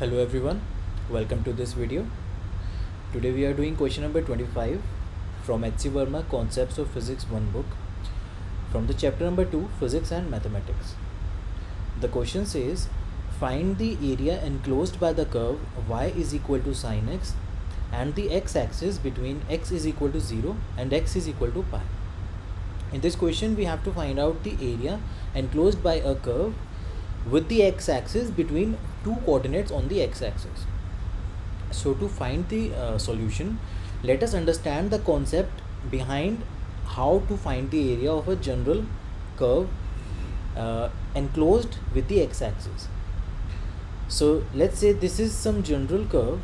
Hello everyone, welcome to this video. Today we are doing question number 25 from H.C. Verma Concepts of Physics 1 book from the chapter number 2 Physics and Mathematics. The question says, find the area enclosed by the curve y is equal to sin x and the x-axis between x is equal to 0 and x is equal to pi. In this question we have to find out the area enclosed by a curve with the x-axis between two coordinates on the x-axis. So to find the solution, let us understand the concept behind how to find the area of a general curve enclosed with the x-axis. So let's say this is some general curve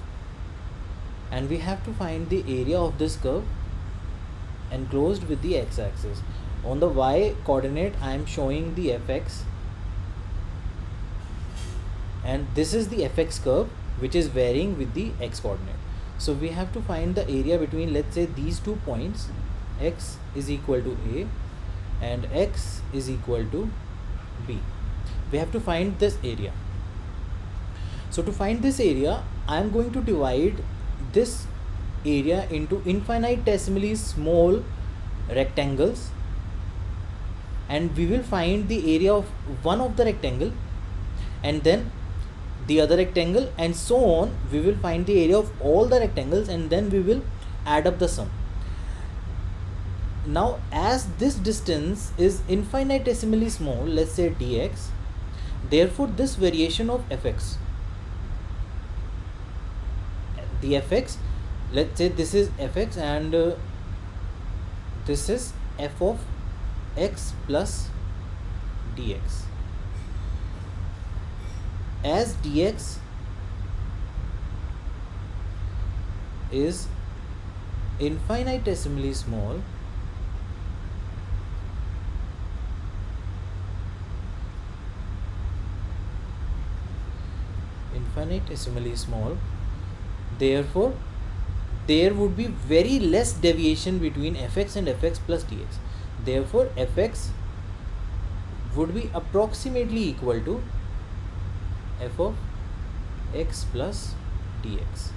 and we have to find the area of this curve enclosed with the x-axis. On the y coordinate I am showing the fx, and this is the fx curve which is varying with the x coordinate. So we have to find the area between, let's say, these 2 points, x is equal to a and x is equal to b. We have to find this area. So to find this area, I am going to divide this area into infinitesimally small rectangles, and we will find the area of one of the rectangle and then the other rectangle, and so on. We will find the area of all the rectangles and then we will add up the sum. Now as this distance is infinitesimally small, let's say dx, therefore this variation of fx, the fx, let's say this is fx and this is f of x plus dx. As dx is infinitesimally small, therefore there would be very less deviation between fx and fx plus dx. Therefore fx would be approximately equal to f of x plus dx.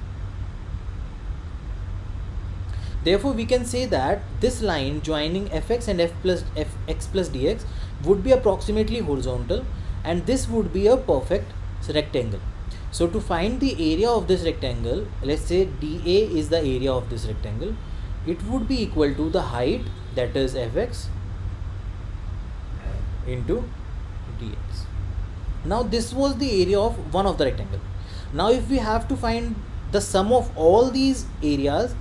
Therefore we can say that this line joining fx and fx plus dx would be approximately horizontal, and this would be a perfect rectangle. So to find the area of this rectangle, let's say dA is the area of this rectangle, it would be equal to the height, that is fx, into dx. Now this was the area of one of the rectangle. Now if we have to find the sum of all these areas,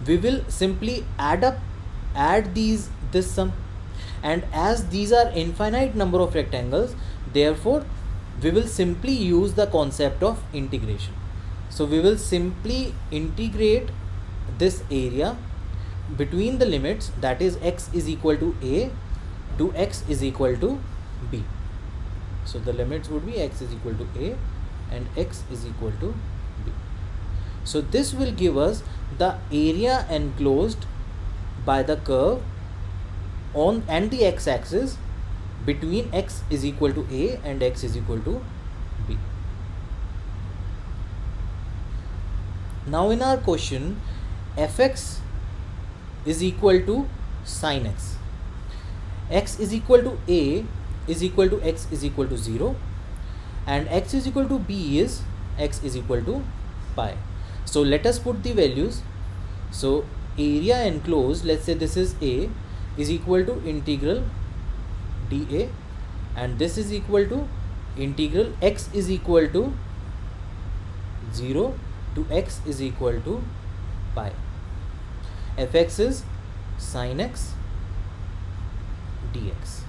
we will simply add this sum, and as these are infinite number of rectangles, therefore we will simply use the concept of integration. So we will simply integrate this area between the limits, that is x is equal to a to x is equal to b. So the limits would be x is equal to a and x is equal to b. So this will give us the area enclosed by the curve on and the x-axis between x is equal to a and x is equal to b. Now in our question, fx is equal to sin x, x is equal to a is equal to x is equal to 0, and x is equal to b is x is equal to pi. So let us put the values. So area enclosed, let's say this is a, is equal to integral dA, and this is equal to integral x is equal to 0 to x is equal to pi. Fx is sin x dx.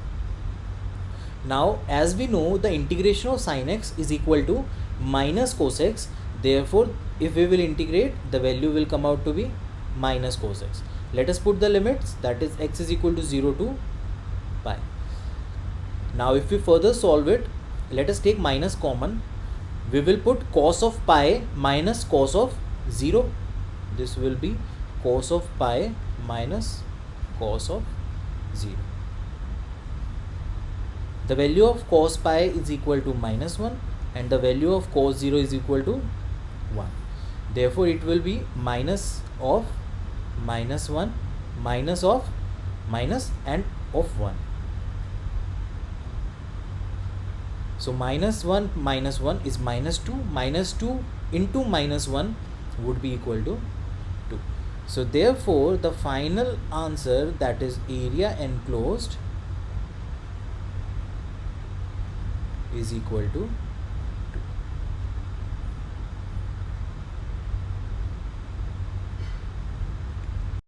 Now as we know, the integration of sin x is equal to minus cos x, therefore if we will integrate, the value will come out to be minus cos x. Let us put the limits, that is x is equal to 0 to pi. Now if we further solve it, let us take minus common. We will put cos of pi minus cos of 0. This will be cos of pi minus cos of 0. The value of cos pi is equal to -1 and the value of cos 0 is equal to 1. Therefore it will be minus of minus 1 minus of minus and of 1. So minus 1 is minus 2, minus 2 into minus 1 would be equal to 2. So therefore the final answer, that is area enclosed, is equal to